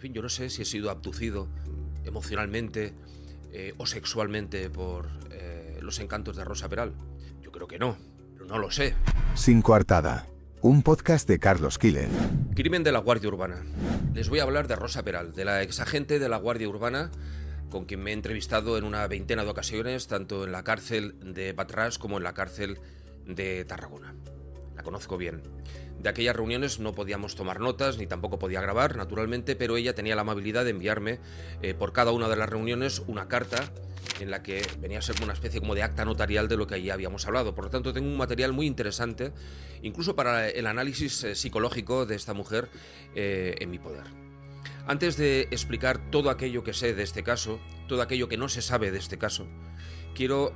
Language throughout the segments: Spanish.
fin, yo no sé si he sido abducido emocionalmente o sexualmente por los encantos de Rosa Peral. Yo creo que no, pero no lo sé. Sin coartada, un podcast de Carlos Quílez. Crimen de la Guardia Urbana. Les voy a hablar de Rosa Peral, de la exagente de la Guardia Urbana, con quien me he entrevistado en una veintena de ocasiones, tanto en la cárcel de Patràs como en la cárcel de Tarragona. La conozco bien. De aquellas reuniones no podíamos tomar notas, ni tampoco podía grabar, naturalmente, pero ella tenía la amabilidad de enviarme por cada una de las reuniones una carta en la que venía a ser una especie como de acta notarial de lo que allí habíamos hablado. Por lo tanto, tengo un material muy interesante, incluso para el análisis psicológico de esta mujer en mi poder. Antes de explicar todo aquello que sé de este caso, todo aquello que no se sabe de este caso, quiero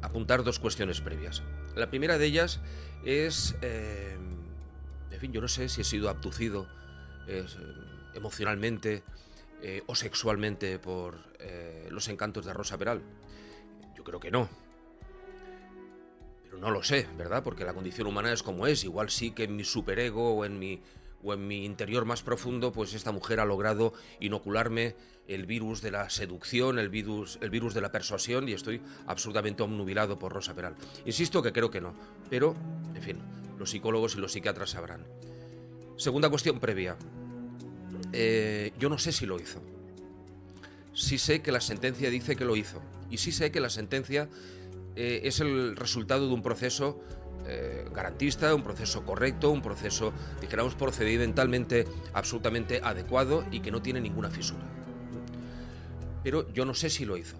apuntar dos cuestiones previas. La primera de ellas es, en fin, yo no sé si he sido abducido emocionalmente o sexualmente por los encantos de Rosa Peral. Yo creo que no. Pero no lo sé, ¿verdad? Porque la condición humana es como es. Igual sí que en mi superego o en mi interior más profundo, pues esta mujer ha logrado inocularme el virus de la seducción, el virus de la persuasión, y estoy absolutamente obnubilado por Rosa Peral. Insisto que creo que no, pero, en fin, los psicólogos y los psiquiatras sabrán. Segunda cuestión previa. Yo no sé si lo hizo. Sí sé que la sentencia dice que lo hizo, y sí sé que la sentencia es el resultado de un proceso garantista, un proceso correcto, un proceso, dijéramos, procedimentalmente absolutamente adecuado y que no tiene ninguna fisura. Pero yo no sé si lo hizo.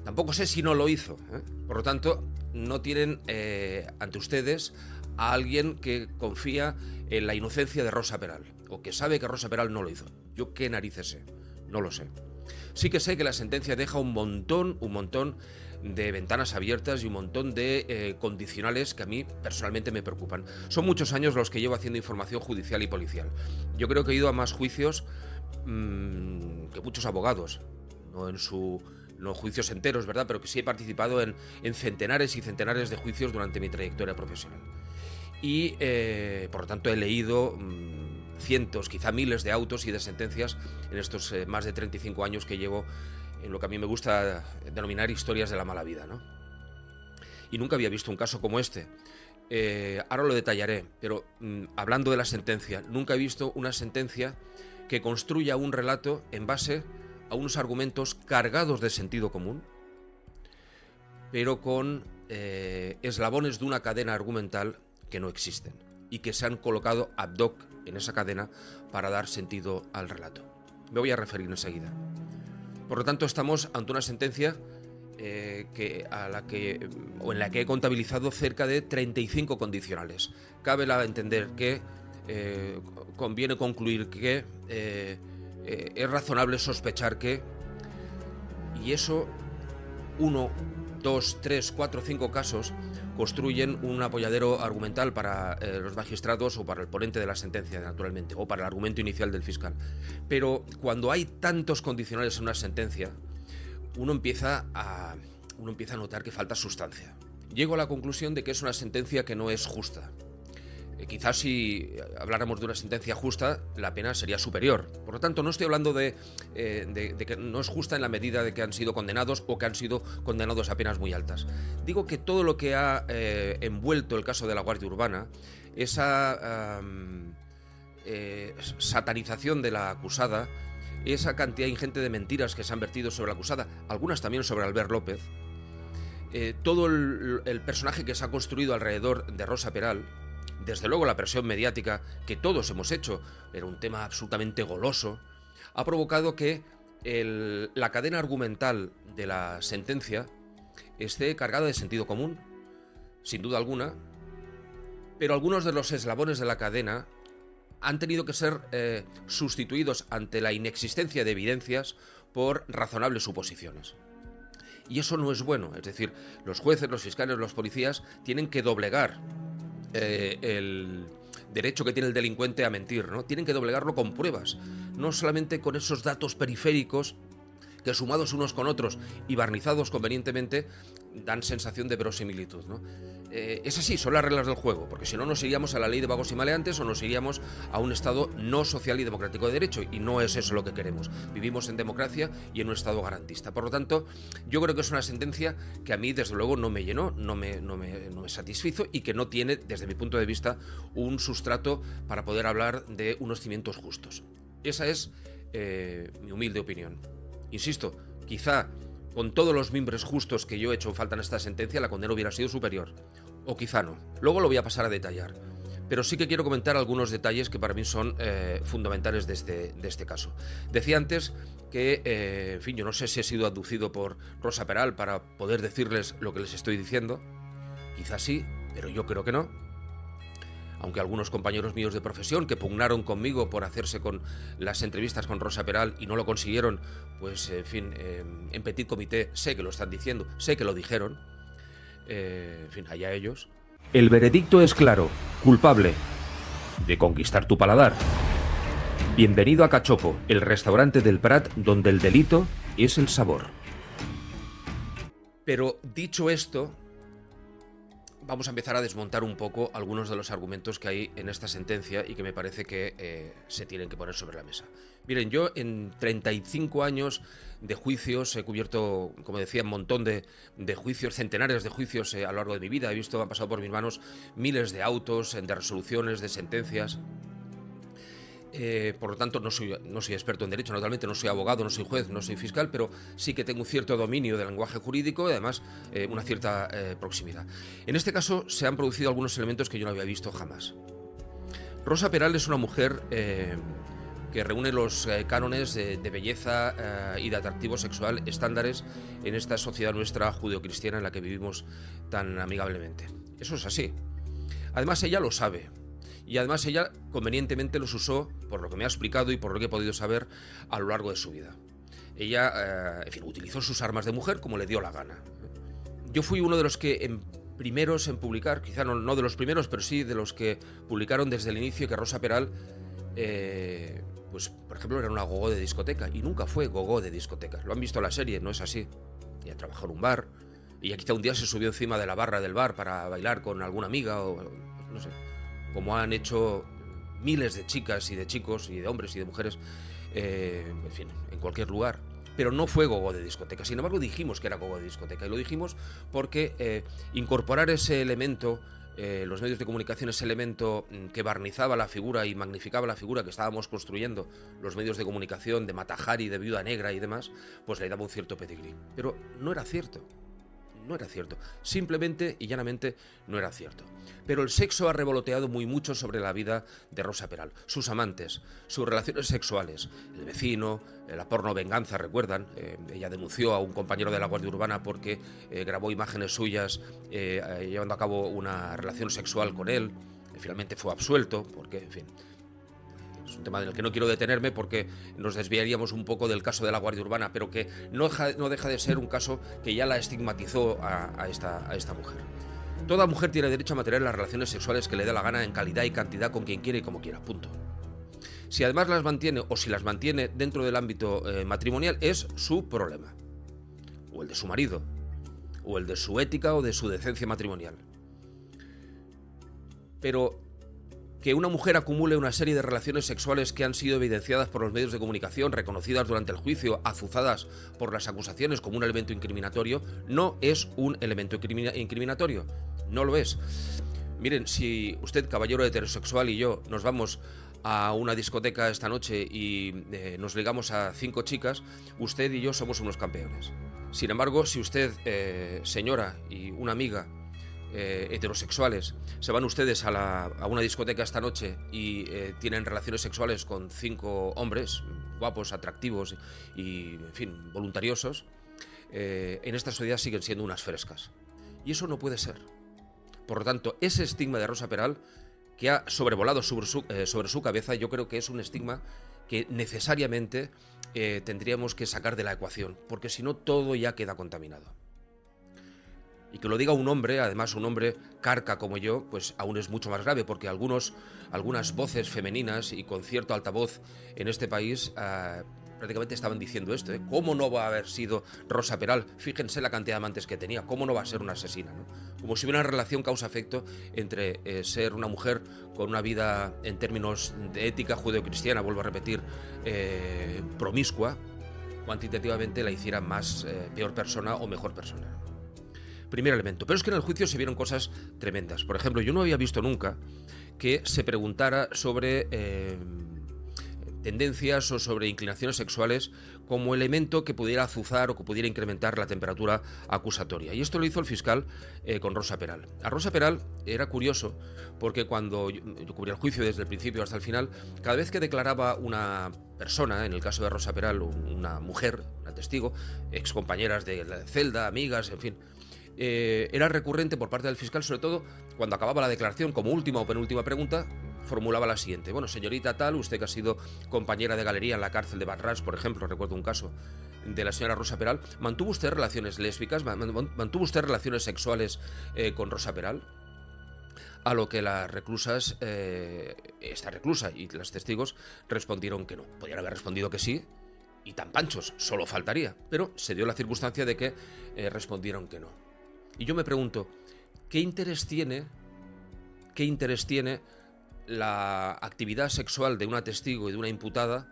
Tampoco sé si no lo hizo. Por lo tanto, no tienen ante ustedes a alguien que confía en la inocencia de Rosa Peral o que sabe que Rosa Peral no lo hizo. Yo qué narices sé, no lo sé. Sí que sé que la sentencia deja un montón de ventanas abiertas y un montón de condicionales que a mí personalmente me preocupan. Son muchos años los que llevo haciendo información judicial y policial. Yo creo que he ido a más juicios que muchos abogados, no juicios enteros, ¿verdad? Pero que sí he participado en centenares y centenares de juicios durante mi trayectoria profesional. Y por lo tanto he leído cientos, quizá miles de autos y de sentencias en estos más de 35 años que llevo en lo que a mí me gusta denominar historias de la mala vida, ¿no? Y nunca había visto un caso como este. Ahora lo detallaré, pero hablando de la sentencia, nunca he visto una sentencia que construya un relato en base a unos argumentos cargados de sentido común, pero con eslabones de una cadena argumental que no existen y que se han colocado ad hoc en esa cadena para dar sentido al relato. Me voy a referir enseguida. Por lo tanto, estamos ante una sentencia en la que he contabilizado cerca de 35 condicionales. Cabe entender que conviene concluir que es razonable sospechar que, y eso, 1, 2, 3, 4, 5 casos construyen un apoyadero argumental para los magistrados o para el ponente de la sentencia, naturalmente, o para el argumento inicial del fiscal. Pero cuando hay tantos condicionales en una sentencia, uno empieza a notar que falta sustancia. Llego a la conclusión de que es una sentencia que no es justa. Quizás si habláramos de una sentencia justa, la pena sería superior. Por lo tanto, no estoy hablando de que no es justa en la medida de que han sido condenados o que han sido condenados a penas muy altas. Digo que todo lo que ha envuelto el caso de la Guardia Urbana, esa satanización de la acusada, esa cantidad ingente de mentiras que se han vertido sobre la acusada, algunas también sobre Albert López, todo el personaje que se ha construido alrededor de Rosa Peral, desde luego la presión mediática que todos hemos hecho, era un tema absolutamente goloso, ha provocado que la cadena argumental de la sentencia esté cargada de sentido común, sin duda alguna, pero algunos de los eslabones de la cadena han tenido que ser sustituidos ante la inexistencia de evidencias por razonables suposiciones. Y eso no es bueno, es decir, los jueces, los fiscales, los policías tienen que doblegar el derecho que tiene el delincuente a mentir, ¿no? Tienen que doblegarlo con pruebas, no solamente con esos datos periféricos que, sumados unos con otros y barnizados convenientemente, dan sensación de verosimilitud, ¿no? Es así, son las reglas del juego, porque si no nos iríamos a la ley de vagos y maleantes o nos iríamos a un Estado no social y democrático de derecho, y no es eso lo que queremos. Vivimos en democracia y en un Estado garantista. Por lo tanto, yo creo que es una sentencia que a mí, desde luego, no me llenó, no me satisfizo, y que no tiene, desde mi punto de vista, un sustrato para poder hablar de unos cimientos justos. Esa es mi humilde opinión. Insisto, quizá con todos los mimbres justos que yo he hecho en falta en esta sentencia, la condena hubiera sido superior. O quizá no. Luego lo voy a pasar a detallar. Pero sí que quiero comentar algunos detalles que para mí son fundamentales de este caso. Decía antes que, en fin, yo no sé si he sido abducido por Rosa Peral para poder decirles lo que les estoy diciendo. Quizás sí, pero yo creo que no. Aunque algunos compañeros míos de profesión que pugnaron conmigo por hacerse con las entrevistas con Rosa Peral y no lo consiguieron, pues en fin, en petit comité sé que lo están diciendo, sé que lo dijeron, en fin, allá ellos. El veredicto es claro, culpable de conquistar tu paladar. Bienvenido a Cachopo, el restaurante del Prat donde el delito es el sabor. Pero dicho esto, vamos a empezar a desmontar un poco algunos de los argumentos que hay en esta sentencia y que me parece que se tienen que poner sobre la mesa. Miren, yo en 35 años de juicios he cubierto, como decía, un montón de juicios, centenares de juicios a lo largo de mi vida. Han pasado por mis manos miles de autos, de resoluciones, de sentencias. Por lo tanto, no soy experto en derecho, naturalmente, no soy abogado, no soy juez, no soy fiscal, pero sí que tengo un cierto dominio del lenguaje jurídico y además una cierta proximidad. En este caso se han producido algunos elementos que yo no había visto jamás. Rosa Peral es una mujer que reúne los cánones de belleza y de atractivo sexual estándares en esta sociedad nuestra judeocristiana en la que vivimos tan amigablemente. Eso es así. Además, ella lo sabe. Y además ella convenientemente los usó, por lo que me ha explicado y por lo que he podido saber, a lo largo de su vida. Ella, en fin, utilizó sus armas de mujer como le dio la gana. Yo fui uno de los que primeros en publicar, quizá no de los primeros, pero sí de los que publicaron desde el inicio que Rosa Peral, pues por ejemplo, era una gogó de discoteca, y nunca fue gogó de discoteca. Lo han visto en la serie, no es así. Ella trabajó en un bar, y quizá un día se subió encima de la barra del bar para bailar con alguna amiga o no sé, como han hecho miles de chicas y de chicos y de hombres y de mujeres, en fin, en cualquier lugar. Pero no fue gogo de discoteca. Sin embargo, dijimos que era gogo de discoteca, y lo dijimos porque incorporar ese elemento, los medios de comunicación, ese elemento que barnizaba la figura y magnificaba la figura que estábamos construyendo los medios de comunicación de Matajari, de Viuda Negra y demás, pues le daba un cierto pedigrí. Pero no era cierto. No era cierto, simplemente y llanamente no era cierto. Pero el sexo ha revoloteado muy mucho sobre la vida de Rosa Peral. Sus amantes, sus relaciones sexuales, el vecino, la porno venganza, recuerdan. Ella denunció a un compañero de la Guardia Urbana porque grabó imágenes suyas llevando a cabo una relación sexual con él. Finalmente fue absuelto porque, en fin, es un tema en el que no quiero detenerme porque nos desviaríamos un poco del caso de la Guardia Urbana, pero que no deja de ser un caso que ya la estigmatizó a esta mujer. Toda mujer tiene derecho a mantener las relaciones sexuales que le dé la gana en calidad y cantidad con quien quiere y como quiera, punto. Si además las mantiene o si las mantiene dentro del ámbito matrimonial, es su problema, o el de su marido, o el de su ética o de su decencia matrimonial. Pero que una mujer acumule una serie de relaciones sexuales que han sido evidenciadas por los medios de comunicación, reconocidas durante el juicio, azuzadas por las acusaciones como un elemento incriminatorio, no es un elemento incriminatorio. No lo es. Miren, si usted, caballero heterosexual, y yo nos vamos a una discoteca esta noche y nos ligamos a 5 chicas, usted y yo somos unos campeones. Sin embargo, si usted, señora, y una amiga heterosexuales, se van ustedes a una discoteca esta noche y tienen relaciones sexuales con 5 hombres guapos, atractivos y, en fin, voluntariosos, en esta sociedad siguen siendo unas frescas. Y eso no puede ser. Por lo tanto, ese estigma de Rosa Peral que ha sobrevolado sobre su cabeza, yo creo que es un estigma que necesariamente tendríamos que sacar de la ecuación, porque si no todo ya queda contaminado. Y que lo diga un hombre, además un hombre carca como yo, pues aún es mucho más grave, porque algunas voces femeninas y con cierto altavoz en este país prácticamente estaban diciendo esto, ¿eh? ¿Cómo no va a haber sido Rosa Peral? Fíjense la cantidad de amantes que tenía, ¿cómo no va a ser una asesina, ¿no? Como si hubiera una relación causa-efecto entre ser una mujer con una vida en términos de ética judeocristiana, vuelvo a repetir, promiscua, cuantitativamente la hiciera más peor persona o mejor persona. Primer elemento. Pero es que en el juicio se vieron cosas tremendas. Por ejemplo, yo no había visto nunca que se preguntara sobre tendencias o sobre inclinaciones sexuales como elemento que pudiera azuzar o que pudiera incrementar la temperatura acusatoria. Y esto lo hizo el fiscal con Rosa Peral. A Rosa Peral era curioso porque cuando yo cubría el juicio desde el principio hasta el final, cada vez que declaraba una persona, en el caso de Rosa Peral, una mujer, una testigo, excompañeras de la celda, amigas, en fin, era recurrente por parte del fiscal, sobre todo cuando acababa la declaración, como última o penúltima pregunta, formulaba la siguiente: bueno, señorita tal, usted que ha sido compañera de galería en la cárcel de Barras, por ejemplo, recuerdo un caso de la señora Rosa Peral, ¿mantuvo usted relaciones lésbicas? ¿Mantuvo usted relaciones sexuales con Rosa Peral? A lo que las reclusas, esta reclusa y los testigos respondieron que no. Podrían haber respondido que sí, y tan panchos, solo faltaría, pero se dio la circunstancia de que respondieron que no. Y yo me pregunto, ¿qué interés tiene la actividad sexual de una testigo y de una imputada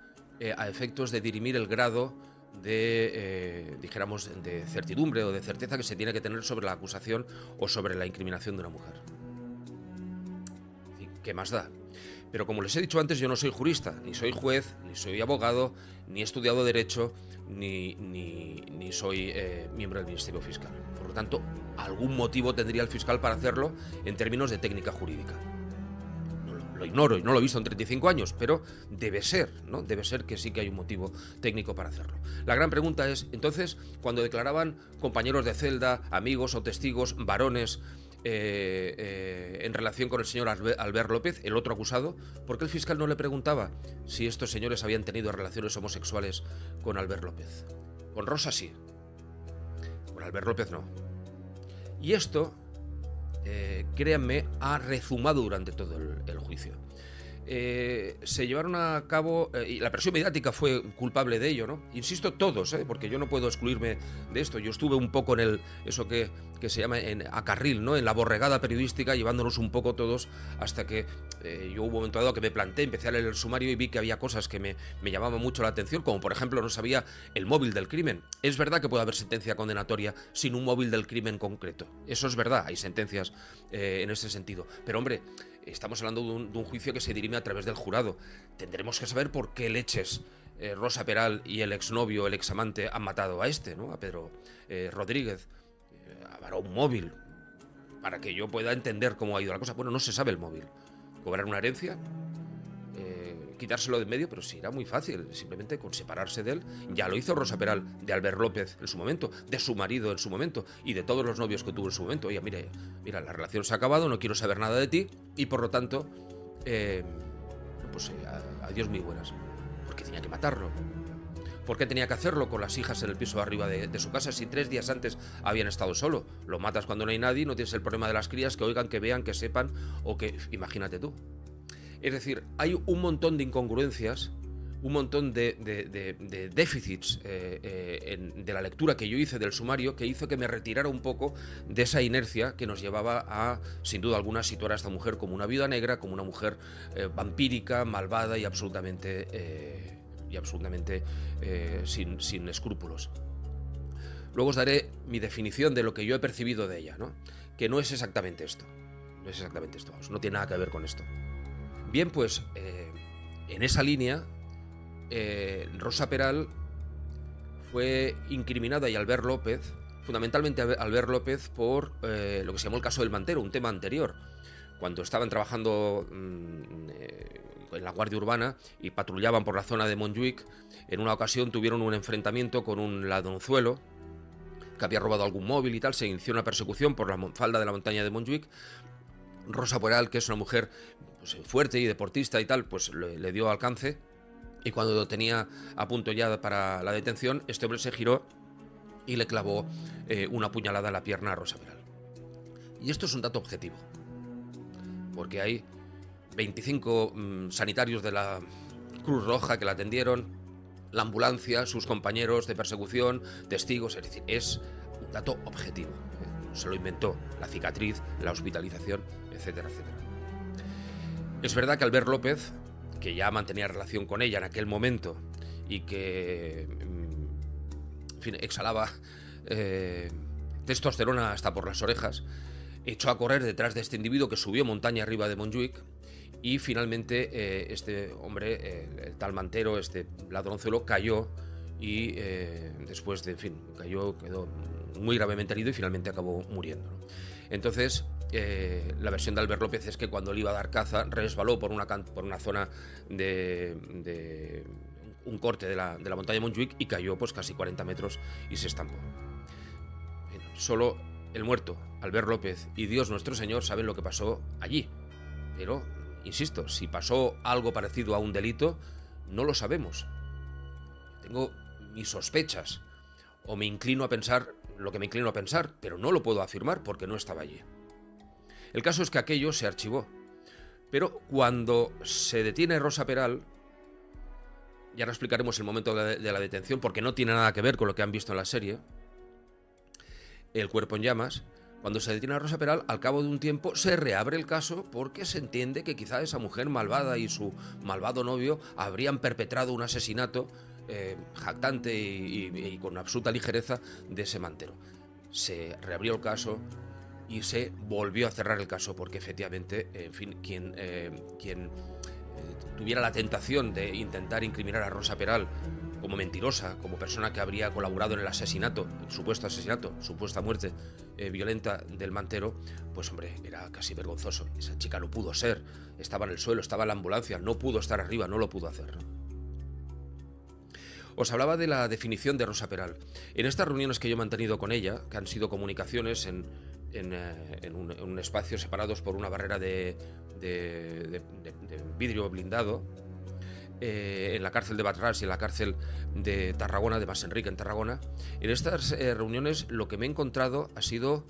a efectos de dirimir el grado de, dijéramos, de certidumbre o de certeza que se tiene que tener sobre la acusación o sobre la incriminación de una mujer? ¿Qué más da? Pero como les he dicho antes, yo no soy jurista, ni soy juez, ni soy abogado, ni he estudiado Derecho, ni soy miembro del Ministerio Fiscal. Por lo tanto, algún motivo tendría el fiscal para hacerlo en términos de técnica jurídica. Lo ignoro y no lo he visto en 35 años, pero debe ser, ¿no? Debe ser que sí que hay un motivo técnico para hacerlo. La gran pregunta es, entonces, cuando declaraban compañeros de celda, amigos o testigos, varones, en relación con el señor Albert López, el otro acusado, ¿por qué el fiscal no le preguntaba si estos señores habían tenido relaciones homosexuales con Albert López? Con Rosa sí, con Albert López no. Y esto, créanme, ha rezumado durante todo el juicio. Se llevaron a cabo, y la presión mediática fue culpable de ello, ¿no? Insisto, todos, porque yo no puedo excluirme de esto. Yo estuve un poco en eso que se llama a carril, ¿no? En la borregada periodística, llevándonos un poco todos, hasta que yo hubo un momento dado que me planté, empecé a leer el sumario y vi que había cosas que me llamaban mucho la atención, como por ejemplo no sabía el móvil del crimen. Es verdad que puede haber sentencia condenatoria sin un móvil del crimen concreto. Eso es verdad, hay sentencias en ese sentido. Pero hombre, estamos hablando de un juicio que se dirime a través del jurado. Tendremos que saber por qué leches Rosa Peral y el exnovio, el examante, han matado a este, ¿no? A Pedro Rodríguez. Habrá un móvil para que yo pueda entender cómo ha ido la cosa. Bueno, no se sabe el móvil. Cobrar una herencia, quitárselo de en medio, pero sí era muy fácil, simplemente con separarse de él. Ya lo hizo Rosa Peral de Albert López en su momento, de su marido en su momento y de todos los novios que tuvo en su momento. Oye, mira, la relación se ha acabado, no quiero saber nada de ti y por lo tanto, adiós muy buenas. Porque tenía que matarlo. ¿Por qué tenía que hacerlo con las hijas en el piso de arriba de su casa si 3 días antes habían estado solo? Lo matas cuando no hay nadie, no tienes el problema de las crías que oigan, que vean, que sepan o que... Imagínate tú. Es decir, hay un montón de incongruencias, un montón de déficits de la lectura que yo hice del sumario que hizo que me retirara un poco de esa inercia que nos llevaba a, sin duda alguna, situar a esta mujer como una viuda negra, como una mujer vampírica, malvada y absolutamente sin escrúpulos. Luego os daré mi definición de lo que yo he percibido de ella, ¿no? Que no es exactamente esto. No es exactamente esto, no tiene nada que ver con esto. Bien, pues en esa línea, Rosa Peral fue incriminada y Albert López, fundamentalmente Albert López, por lo que se llamó el caso del Mantero, un tema anterior. Cuando estaban trabajando en la Guardia Urbana y patrullaban por la zona de Montjuic, en una ocasión tuvieron un enfrentamiento con un ladronzuelo que había robado algún móvil y tal. Se inició una persecución por la falda de la montaña de Montjuic. Rosa Peral, que es una mujer pues, fuerte y deportista y tal, pues le dio alcance, y cuando lo tenía a punto ya para la detención, este hombre se giró y le clavó una puñalada en la pierna a Rosa Peral. Y esto es un dato objetivo, porque hay 25 sanitarios de la Cruz Roja que la atendieron, la ambulancia, sus compañeros de persecución, testigos, es decir, es un dato objetivo. Se lo inventó la cicatriz, la hospitalización, etcétera, etcétera. Es verdad que Albert López, que ya mantenía relación con ella en aquel momento y que, en fin, exhalaba testosterona hasta por las orejas, echó a correr detrás de este individuo que subió montaña arriba de Montjuic y finalmente este hombre, el tal Mantero, este ladronzuelo, cayó y después de, en fin, cayó, quedó muy gravemente herido y finalmente acabó muriendo, ¿no? Entonces, la versión de Albert López es que cuando le iba a dar caza resbaló por una zona de un corte de la montaña de Montjuic y cayó pues casi 40 metros y se estampó. Solo el muerto, Albert López, y Dios nuestro Señor saben lo que pasó allí. Pero, insisto, si pasó algo parecido a un delito, no lo sabemos. Tengo mis sospechas, o me inclino a pensar lo que me inclino a pensar, pero no lo puedo afirmar porque no estaba allí. El caso es que aquello se archivó. Pero cuando se detiene Rosa Peral, y ahora explicaremos el momento de la detención porque no tiene nada que ver con lo que han visto en la serie, El cuerpo en llamas, cuando se detiene a Rosa Peral, al cabo de un tiempo se reabre el caso porque se entiende que quizá esa mujer malvada y su malvado novio habrían perpetrado un asesinato jactante y con absoluta ligereza de ese Mantero. Se reabrió el caso y se volvió a cerrar el caso porque efectivamente, en fin, quien tuviera la tentación de intentar incriminar a Rosa Peral como mentirosa, como persona que habría colaborado en el asesinato, el supuesto asesinato, supuesta muerte violenta del Mantero, pues hombre, era casi vergonzoso. Esa chica no pudo ser, estaba en el suelo, estaba en la ambulancia, no pudo estar arriba, no lo pudo hacer, ¿no? Os hablaba de la definición de Rosa Peral. En estas reuniones que yo he mantenido con ella, que han sido comunicaciones en un espacio separados por una barrera de vidrio blindado, en la cárcel de Batrás y en la cárcel de Tarragona, de Masenrique en Tarragona, en estas reuniones lo que me he encontrado ha sido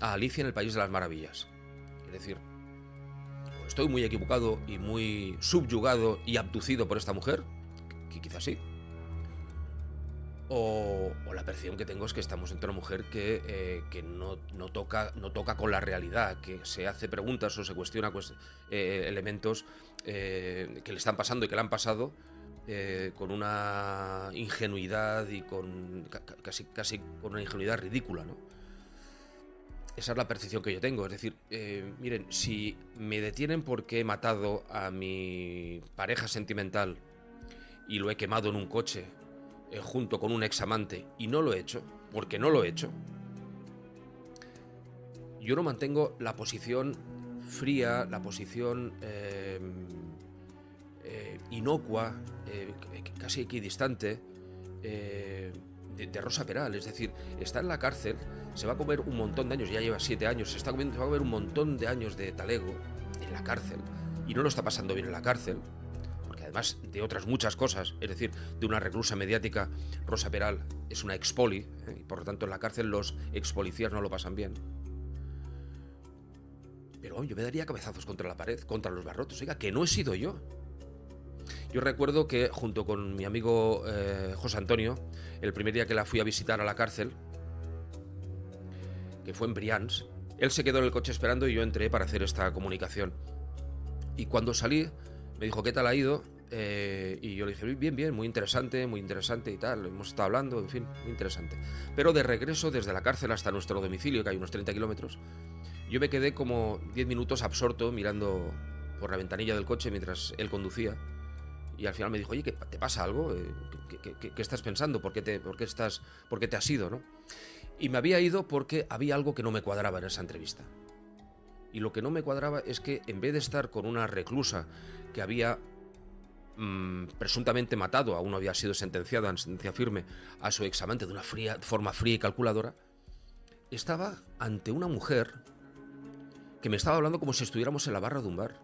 a Alicia en el País de las Maravillas. Es decir, estoy muy equivocado y muy subyugado y abducido por esta mujer, que quizás sí, o la percepción que tengo es que estamos ante una mujer que no toca con la realidad, que se hace preguntas o se cuestiona elementos que le están pasando y que le han pasado con una ingenuidad y casi con una ingenuidad ridícula, ¿no? Esa es la percepción que yo tengo. Es decir, miren, si me detienen porque he matado a mi pareja sentimental y lo he quemado en un coche junto con un examante y no lo he hecho, porque no lo he hecho, yo no mantengo la posición fría, la posición inocua, casi equidistante de Rosa Peral. Es decir, está en la cárcel, se va a comer un montón de años, ya lleva 7 años, se va a comer un montón de años de talego en la cárcel y no lo está pasando bien en la cárcel. Además de otras muchas cosas, es decir, de una reclusa mediática, Rosa Peral es una expoli, y por lo tanto en la cárcel los expolicías no lo pasan bien. Pero yo me daría cabezazos contra la pared, contra los barrotes, oiga, que no he sido yo. Yo recuerdo que junto con mi amigo José Antonio, el primer día que la fui a visitar a la cárcel, que fue en Brians, él se quedó en el coche esperando y yo entré para hacer esta comunicación. Y cuando salí, me dijo, ¿qué tal ha ido? Y yo le dije, bien, muy interesante y tal, hemos estado hablando, en fin, muy interesante. Pero de regreso desde la cárcel hasta nuestro domicilio, que hay unos 30 kilómetros, yo me quedé como 10 minutos absorto mirando por la ventanilla del coche mientras él conducía. Y al final me dijo, oye, ¿te pasa algo? ¿Qué estás pensando? ¿Por qué te has ido, no? Y me había ido porque había algo que no me cuadraba en esa entrevista. Y lo que no me cuadraba es que en vez de estar con una reclusa que había presuntamente matado, aún no había sido sentenciada en sentencia firme, a su examante de una forma fría y calculadora, estaba ante una mujer que me estaba hablando como si estuviéramos en la barra de un bar.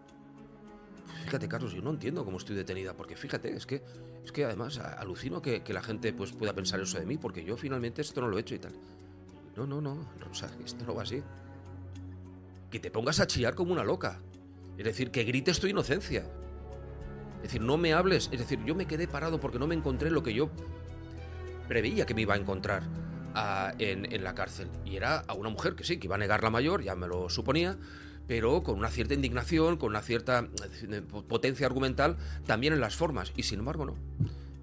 Fíjate, Carlos, yo no entiendo cómo estoy detenida, porque fíjate, es que además alucino que la gente pues pueda pensar eso de mí, porque yo finalmente esto no lo he hecho y tal. No, Rosa, esto no va así. Que te pongas a chillar como una loca. Es decir, que grites tu inocencia. Es decir, no me hables. Es decir, yo me quedé parado porque no me encontré lo que yo preveía que me iba a encontrar en la cárcel. Y era a una mujer que sí, que iba a negar la mayor, ya me lo suponía, pero con una cierta indignación, con una cierta potencia argumental, también en las formas. Y sin embargo, no.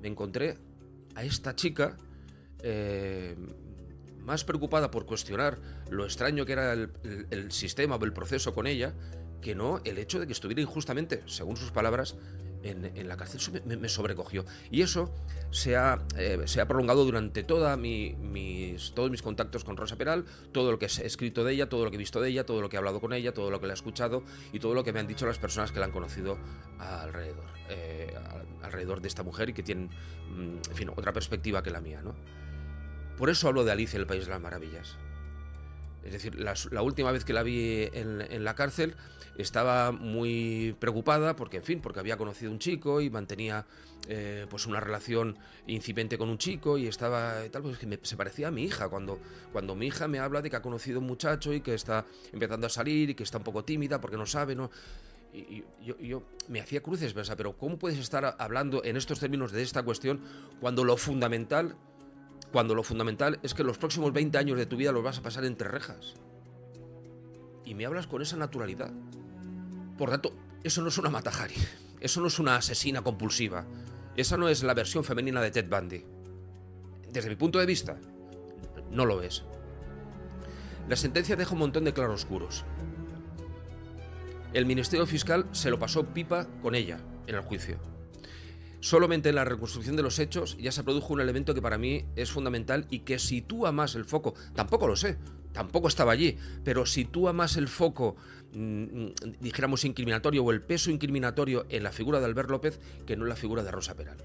Me encontré a esta chica más preocupada por cuestionar lo extraño que era el sistema o el proceso con ella, que no el hecho de que estuviera injustamente, según sus palabras, en la cárcel. Eso me sobrecogió. Y eso se ha prolongado durante todos mis contactos con Rosa Peral, todo lo que he escrito de ella, todo lo que he visto de ella, todo lo que he hablado con ella, todo lo que la he escuchado y todo lo que me han dicho las personas que la han conocido alrededor de esta mujer y que tienen, en fin, otra perspectiva que la mía, ¿no? Por eso hablo de Alicia en el País de las Maravillas. Es decir, la última vez que la vi en la cárcel estaba muy preocupada porque, en fin, porque había conocido un chico y mantenía pues una relación incipiente con un chico y estaba tal, pues que se parecía a mi hija cuando mi hija me habla de que ha conocido un muchacho y que está empezando a salir y que está un poco tímida porque no sabe, ¿no? Y yo me hacía cruces, ¿verdad? Pero ¿cómo puedes estar hablando en estos términos de esta cuestión cuando lo fundamental es que los próximos 20 años de tu vida los vas a pasar entre rejas? Y me hablas con esa naturalidad. Por tanto, eso no es una Mata Hari, eso no es una asesina compulsiva, esa no es la versión femenina de Ted Bundy. Desde mi punto de vista, no lo es. La sentencia deja un montón de claroscuros. El Ministerio Fiscal se lo pasó pipa con ella en el juicio. Solamente en la reconstrucción de los hechos ya se produjo un elemento que para mí es fundamental y que sitúa más el foco. Tampoco lo sé, tampoco estaba allí, pero sitúa más el foco, dijéramos, incriminatorio o el peso incriminatorio en la figura de Albert López que no en la figura de Rosa Peral.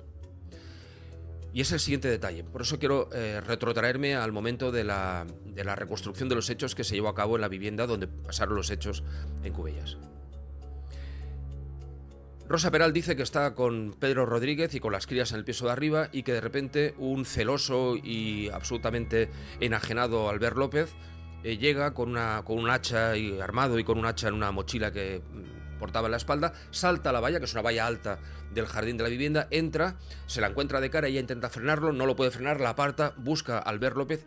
Y es el siguiente detalle. Por eso quiero retrotraerme al momento de la reconstrucción de los hechos que se llevó a cabo en la vivienda donde pasaron los hechos en Cubellas. Rosa Peral dice que está con Pedro Rodríguez y con las crías en el piso de arriba y que de repente un celoso y absolutamente enajenado Albert López llega con un hacha y armado y con un hacha en una mochila que portaba en la espalda, salta a la valla, que es una valla alta del jardín de la vivienda, entra, se la encuentra de cara, ella intenta frenarlo, no lo puede frenar, la aparta, busca a Albert López,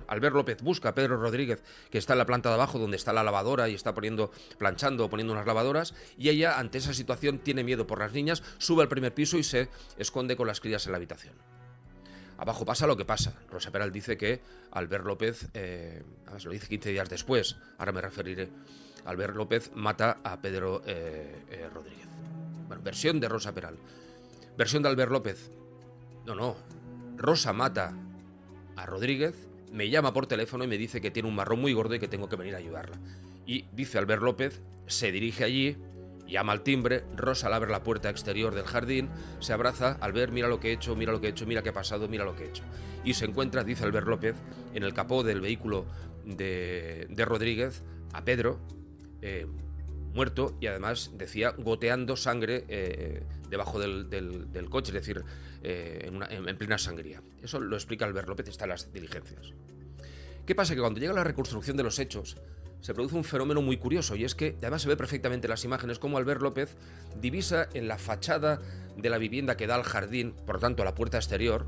Albert López busca a Pedro Rodríguez, que está en la planta de abajo donde está la lavadora y está planchando o poniendo unas lavadoras, y ella ante esa situación tiene miedo por las niñas, sube al primer piso y se esconde con las crías en la habitación. Abajo pasa lo que pasa. Rosa Peral dice que Albert López, además lo dice 15 días después, ahora me referiré, Albert López mata a Pedro Rodríguez. Bueno, versión de Rosa Peral. Versión de Albert López. No. Rosa mata a Rodríguez, me llama por teléfono y me dice que tiene un marrón muy gordo y que tengo que venir a ayudarla. Y dice Albert López, se dirige allí, llama al timbre, Rosa le abre la puerta exterior del jardín, se abraza, Albert, mira lo que he hecho, mira qué ha pasado, mira lo que he hecho. Y se encuentra, dice Albert López, en el capó del vehículo de Rodríguez, a Pedro, muerto, y además decía goteando sangre debajo del coche, es decir, en plena sangría. Eso lo explica Albert López, está en las diligencias. ¿Qué pasa? Que cuando llega la reconstrucción de los hechos se produce un fenómeno muy curioso, y es que además se ve perfectamente en las imágenes cómo Albert López divisa en la fachada de la vivienda que da al jardín, por lo tanto a la puerta exterior,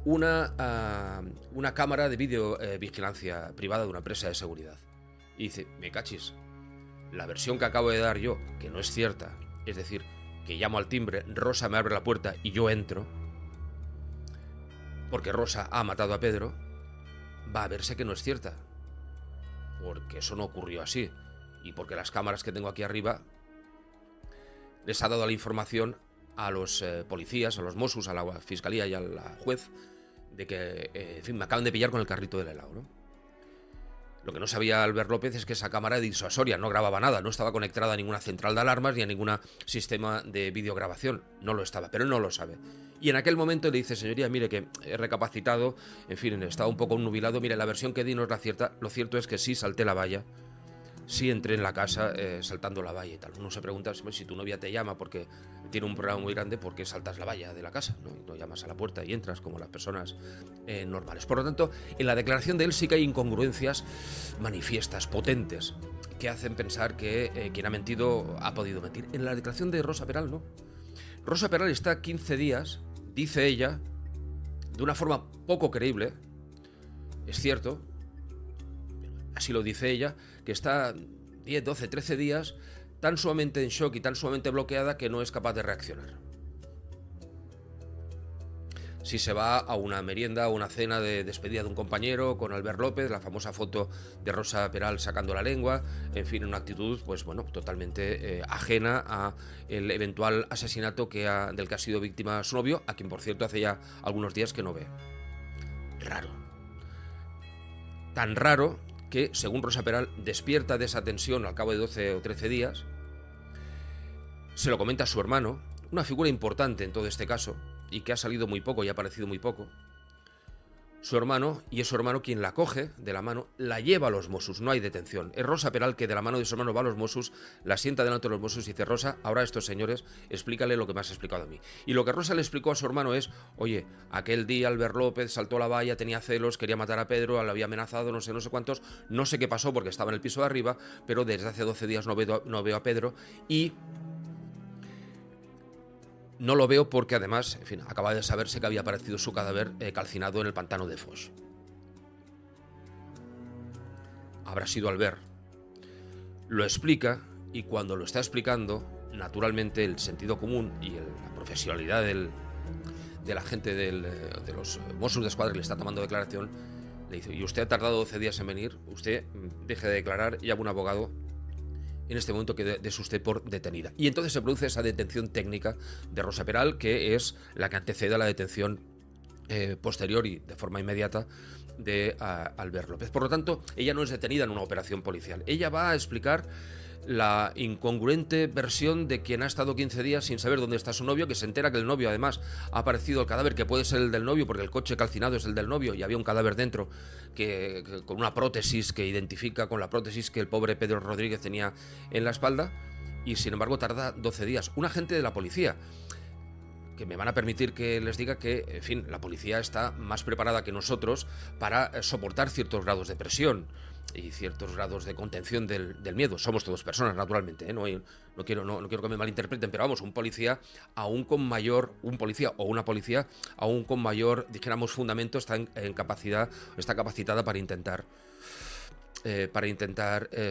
una cámara de videovigilancia privada de una empresa de seguridad. Y dice, me cachis, la versión que acabo de dar yo, que no es cierta, es decir, que llamo al timbre, Rosa me abre la puerta y yo entro, porque Rosa ha matado a Pedro, va a verse que no es cierta, porque eso no ocurrió así, y porque las cámaras que tengo aquí arriba les ha dado la información a los policías, a los Mossos, a la fiscalía y a la juez, de que, en fin, me acaban de pillar con el carrito del helado, ¿no? Lo que no sabía Albert López es que esa cámara disuasoria no grababa nada, no estaba conectada a ninguna central de alarmas ni a ningún sistema de videograbación, no lo estaba, pero él no lo sabe. Y en aquel momento le dice, señoría, mire que he recapacitado, en fin, estaba un poco nubilado, mire, la versión que di no es la cierta, lo cierto es que sí salté la valla, sí entré en la casa saltando la valla y tal. Uno se pregunta si tu novia te llama porque tiene un problema muy grande, ¿por qué saltas la valla de la casa? ¿No? Y no llamas a la puerta y entras como las personas normales. Por lo tanto, en la declaración de él sí que hay incongruencias manifiestas, potentes, que hacen pensar que quien ha mentido ha podido mentir. En la declaración de Rosa Peral, no. Rosa Peral está 15 días, dice ella, de una forma poco creíble, es cierto, así lo dice ella, que está 10, 12, 13 días tan sumamente en shock y tan sumamente bloqueada que no es capaz de reaccionar. Si se va a una merienda o una cena de despedida de un compañero con Albert López, la famosa foto de Rosa Peral sacando la lengua, en fin, una actitud pues bueno, totalmente ajena a el eventual asesinato del que ha sido víctima su novio, a quien por cierto hace ya algunos días que no ve. Raro. Tan raro que, según Rosa Peral, despierta de esa tensión al cabo de 12 o 13 días, se lo comenta a su hermano, una figura importante en todo este caso, y que ha salido muy poco y ha aparecido muy poco, su hermano, y es su hermano quien la coge de la mano, la lleva a los Mossos, no hay detención. Es Rosa Peral que de la mano de su hermano va a los Mossos, la sienta delante de los Mossos y dice: Rosa, ahora a estos señores, explícale lo que me has explicado a mí. Y lo que Rosa le explicó a su hermano es: oye, aquel día Albert López saltó la valla, tenía celos, quería matar a Pedro, le había amenazado, no sé cuántos, no sé qué pasó porque estaba en el piso de arriba, pero desde hace 12 días no veo a Pedro y... no lo veo porque además, en fin, acaba de saberse que había aparecido su cadáver calcinado en el pantano de Foix. Habrá sido Albert. Lo explica y cuando lo está explicando, naturalmente el sentido común y la profesionalidad de la gente de los Mossos d'Esquadra que le está tomando declaración, le dice: y usted ha tardado 12 días en venir, usted deje de declarar y haga un abogado en este momento que des usted por detenida. Y entonces se produce esa detención técnica de Rosa Peral, que es la que antecede a la detención posterior y de forma inmediata de Albert López. Por lo tanto, ella no es detenida en una operación policial. Ella va a explicar la incongruente versión de quien ha estado 15 días sin saber dónde está su novio, que se entera que el novio además ha aparecido el cadáver, que puede ser el del novio porque el coche calcinado es el del novio y había un cadáver dentro que con una prótesis que identifica con la prótesis que el pobre Pedro Rodríguez tenía en la espalda, y sin embargo tarda 12 días. Un agente de la policía, que me van a permitir que les diga que, en fin, la policía está más preparada que nosotros para soportar ciertos grados de presión y ciertos grados de contención del miedo. Somos todos personas, naturalmente, ¿eh? No quiero que me malinterpreten, pero vamos, un policía o una policía aún con mayor, dijéramos, fundamento está está capacitada para intentar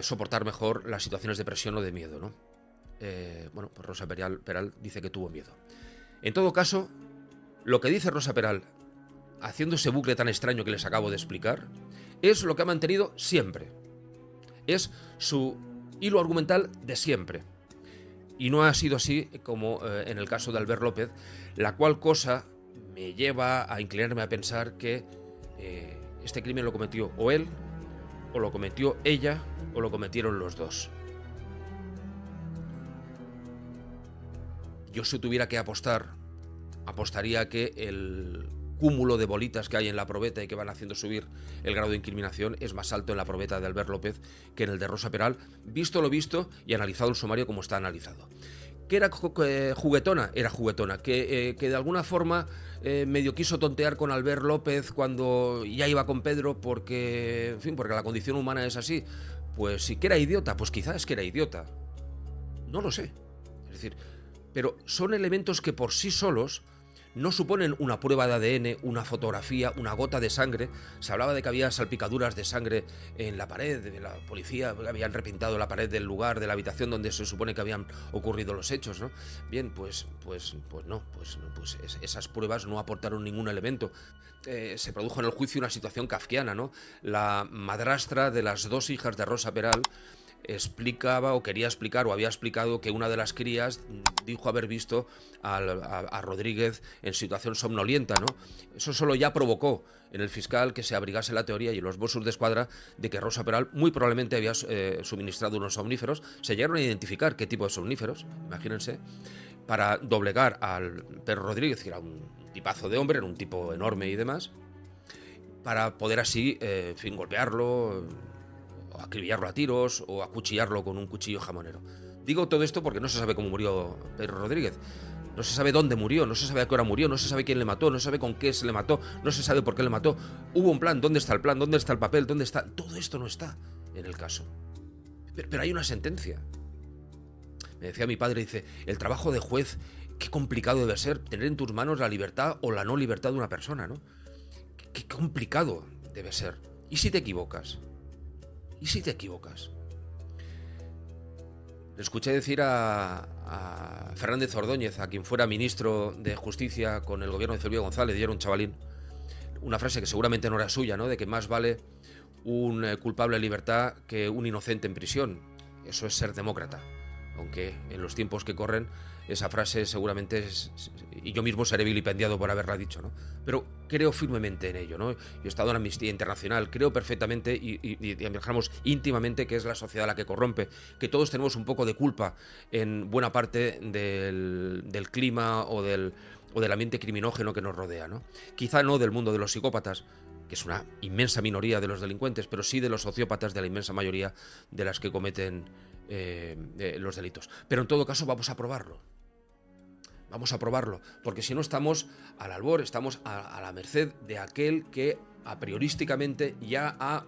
soportar mejor las situaciones de presión o de miedo, ¿no? Bueno, pues Rosa Peral dice que tuvo miedo. En todo caso, lo que dice Rosa Peral, haciendo ese bucle tan extraño que les acabo de explicar, es lo que ha mantenido siempre. Es su hilo argumental de siempre. Y no ha sido así como en el caso de Albert López, la cual cosa me lleva a inclinarme a pensar que este crimen lo cometió o él, o lo cometió ella, o lo cometieron los dos. Yo, si tuviera que apostaría que el cúmulo de bolitas que hay en la probeta y que van haciendo subir el grado de incriminación es más alto en la probeta de Albert López que en el de Rosa Peral, visto lo visto y analizado el sumario como está analizado. ¿Que era juguetona? Era juguetona. ¿Que de alguna forma medio quiso tontear con Albert López cuando ya iba con Pedro porque, en fin, porque la condición humana es así? Pues sí. ¿Que era idiota? Pues quizás es que era idiota. No lo sé. Es decir, pero son elementos que por sí solos no suponen una prueba de ADN, una fotografía, una gota de sangre. Se hablaba de que había salpicaduras de sangre en la pared, de la policía habían repintado la pared del lugar, de la habitación donde se supone que habían ocurrido los hechos, ¿no? Bien, pues esas pruebas no aportaron ningún elemento. Se produjo en el juicio una situación kafkiana, ¿no? La madrastra de las dos hijas de Rosa Peral explicaba o quería explicar o había explicado que una de las crías dijo haber visto a Rodríguez en situación somnolienta, ¿no? Eso solo ya provocó en el fiscal que se abrigase la teoría y en los Mossos d'Esquadra de que Rosa Peral muy probablemente había suministrado unos somníferos. Se llegaron a identificar qué tipo de somníferos, imagínense, para doblegar al Pedro Rodríguez, que era un tipazo de hombre, era un tipo enorme y demás, para poder así, en fin, golpearlo, acribillarlo a tiros o acuchillarlo con un cuchillo jamonero. Digo todo esto porque no se sabe cómo murió Pedro Rodríguez. No se sabe dónde murió, no se sabe a qué hora murió, no se sabe quién le mató, no se sabe con qué se le mató, no se sabe por qué le mató. Hubo un plan, ¿dónde está el plan? ¿Dónde está el papel? ¿Dónde está? Todo esto no está en el caso. Pero hay una sentencia. Me decía mi padre, dice, el trabajo de juez, qué complicado debe ser tener en tus manos la libertad o la no libertad de una persona, ¿no? Qué complicado debe ser. ¿Y si te equivocas? ¿Y si te equivocas? Le escuché decir a Fernández Ordóñez, a quien fuera ministro de Justicia con el gobierno de Felipe González, y era un chavalín, una frase que seguramente no era suya, ¿no? De que más vale un culpable en libertad que un inocente en prisión. Eso es ser demócrata. Aunque en los tiempos que corren esa frase seguramente y yo mismo seré vilipendiado por haberla dicho, ¿no? Pero creo firmemente en ello, ¿no? Yo he estado en Amnistía Internacional, creo perfectamente y digamos íntimamente que es la sociedad la que corrompe, que todos tenemos un poco de culpa en buena parte del clima o del ambiente criminógeno que nos rodea, ¿no? Quizá no del mundo de los psicópatas, que es una inmensa minoría de los delincuentes, pero sí de los sociópatas, de la inmensa mayoría de las que cometen los delitos. Pero en todo caso vamos a probarlo. Vamos a probarlo, porque si no estamos al albor, estamos a la merced de aquel que a priorísticamente ya ha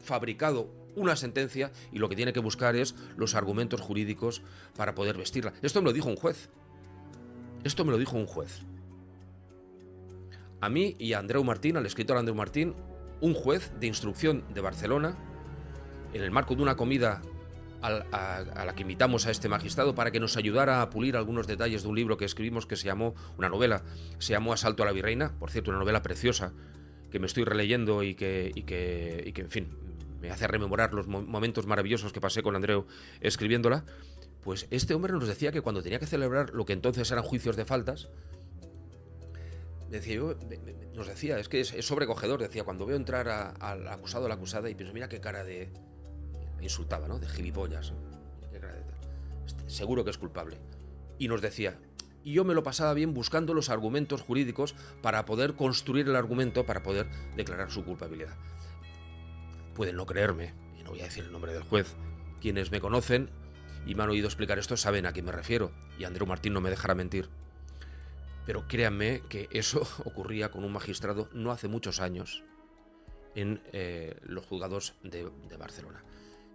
fabricado una sentencia y lo que tiene que buscar es los argumentos jurídicos para poder vestirla. Esto me lo dijo un juez. Esto me lo dijo un juez. A mí y a Andreu Martín, al escritor Andreu Martín, un juez de instrucción de Barcelona, en el marco de una comida a la que invitamos a este magistrado para que nos ayudara a pulir algunos detalles de un libro que escribimos que se llamó, una novela, se llamó Asalto a la Virreina, por cierto, una novela preciosa que me estoy releyendo y que en fin, me hace rememorar los momentos maravillosos que pasé con Andreu escribiéndola. Pues este hombre nos decía que cuando tenía que celebrar lo que entonces eran juicios de faltas, nos decía, es que es sobrecogedor, decía, cuando veo entrar al acusado o la acusada y pienso, mira qué cara de... Me insultaba, ¿no? De gilipollas, ¿no? Qué cara de tal. Seguro que es culpable. Y nos decía, y yo me lo pasaba bien buscando los argumentos jurídicos para poder construir el argumento, para poder declarar su culpabilidad. Pueden no creerme, y no voy a decir el nombre del juez. Quienes me conocen y me han oído explicar esto saben a quién me refiero, y Andreu Martín no me dejará mentir. Pero créanme que eso ocurría con un magistrado no hace muchos años en los juzgados de Barcelona.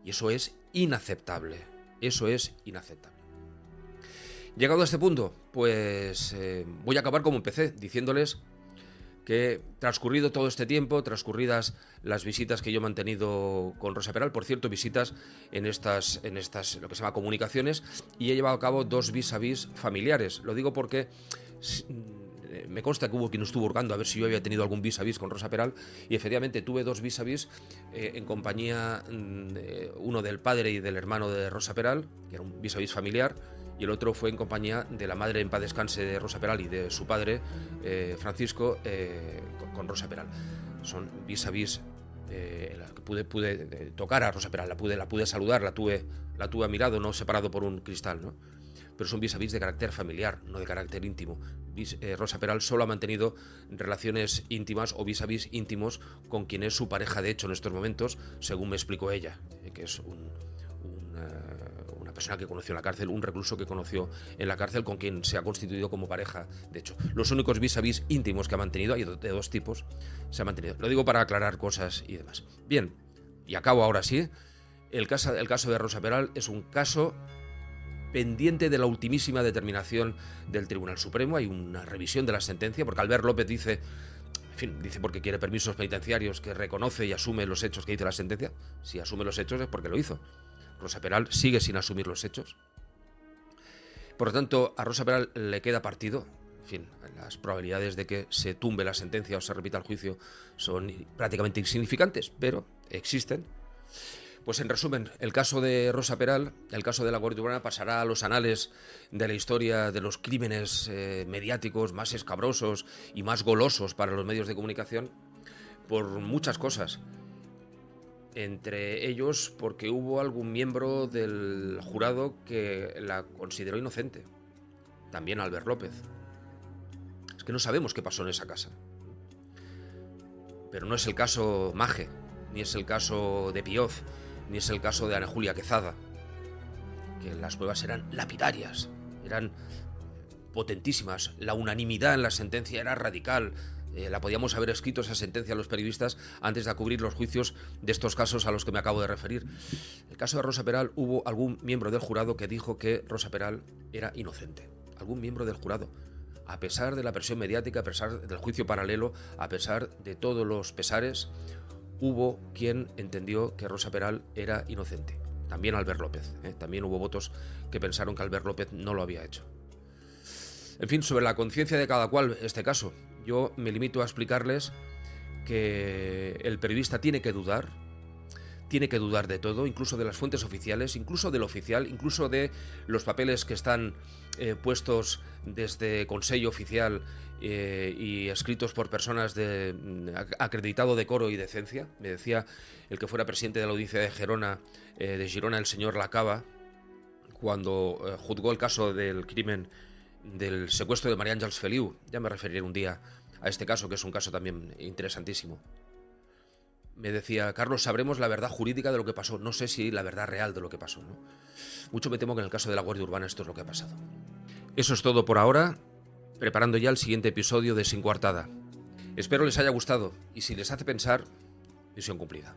Y eso es inaceptable. Eso es inaceptable. Llegado a este punto, pues voy a acabar como empecé, diciéndoles que transcurrido todo este tiempo, transcurridas las visitas que yo he mantenido con Rosa Peral, por cierto, visitas en estas lo que se llama comunicaciones, y he llevado a cabo 2 vis-a-vis familiares. Lo digo porque me consta que hubo quien estuvo hurgando a ver si yo había tenido algún vis-a-vis con Rosa Peral, y efectivamente tuve 2 vis-a-vis en compañía, uno del padre y del hermano de Rosa Peral, que era un vis-a-vis familiar, y el otro fue en compañía de la madre en paz descanse de Rosa Peral y de su padre, Francisco, con Rosa Peral. Son vis-a-vis en las que pude tocar a Rosa Peral, la pude saludar, la tuve a mi lado, no separado por un cristal, ¿no? Pero son vis-a-vis de carácter familiar, no de carácter íntimo. Rosa Peral solo ha mantenido relaciones íntimas o vis-a-vis íntimos con quien es su pareja de hecho en estos momentos, según me explicó ella, que es una persona que conoció en la cárcel, un recluso que conoció en la cárcel, con quien se ha constituido como pareja de hecho. Los únicos vis-a-vis íntimos que ha mantenido, hay de 2 tipos, se ha mantenido. Lo digo para aclarar cosas y demás. Bien, y acabo ahora sí. El caso de Rosa Peral es un caso pendiente de la ultimísima determinación del Tribunal Supremo. Hay una revisión de la sentencia, porque Albert López dice porque quiere permisos penitenciarios, que reconoce y asume los hechos que dice la sentencia. Si asume los hechos es porque lo hizo. Rosa Peral sigue sin asumir los hechos. Por lo tanto, a Rosa Peral le queda partido. En fin, las probabilidades de que se tumbe la sentencia o se repita el juicio son prácticamente insignificantes, pero existen. Pues en resumen, el caso de Rosa Peral, el caso de la Guardia Urbana, pasará a los anales de la historia de los crímenes mediáticos más escabrosos y más golosos para los medios de comunicación por muchas cosas. Entre ellos porque hubo algún miembro del jurado que la consideró inocente. También Albert López. Es que no sabemos qué pasó en esa casa. Pero no es el caso Maje, ni es el caso de Pioz, ni es el caso de Ana Julia Quezada, que las pruebas eran lapidarias, eran potentísimas, la unanimidad en la sentencia era radical. La podíamos haber escrito esa sentencia a los periodistas antes de acudir los juicios de estos casos a los que me acabo de referir. El caso de Rosa Peral, hubo algún miembro del jurado que dijo que Rosa Peral era inocente. Algún miembro del jurado. A pesar de la presión mediática, a pesar del juicio paralelo, a pesar de todos los pesares, hubo quien entendió que Rosa Peral era inocente. También Albert López. También hubo votos que pensaron que Albert López no lo había hecho. En fin, sobre la conciencia de cada cual este caso, yo me limito a explicarles que el periodista tiene que dudar de todo, incluso de las fuentes oficiales, incluso del oficial, incluso de los papeles que están puestos desde Consejo Oficial y escritos por personas de acreditado decoro y decencia. Me decía el que fuera presidente de la audiencia de Girona, el señor Lacaba, cuando juzgó el caso del crimen del secuestro de María Àngels Feliu. Ya me referiré un día a este caso, que es un caso también interesantísimo. Me decía: Carlos, sabremos la verdad jurídica de lo que pasó. No sé si la verdad real de lo que pasó, ¿no? Mucho me temo que en el caso de la Guardia Urbana esto es lo que ha pasado. Eso es todo por ahora, preparando ya el siguiente episodio de Sin Coartada. Espero les haya gustado y si les hace pensar, misión cumplida.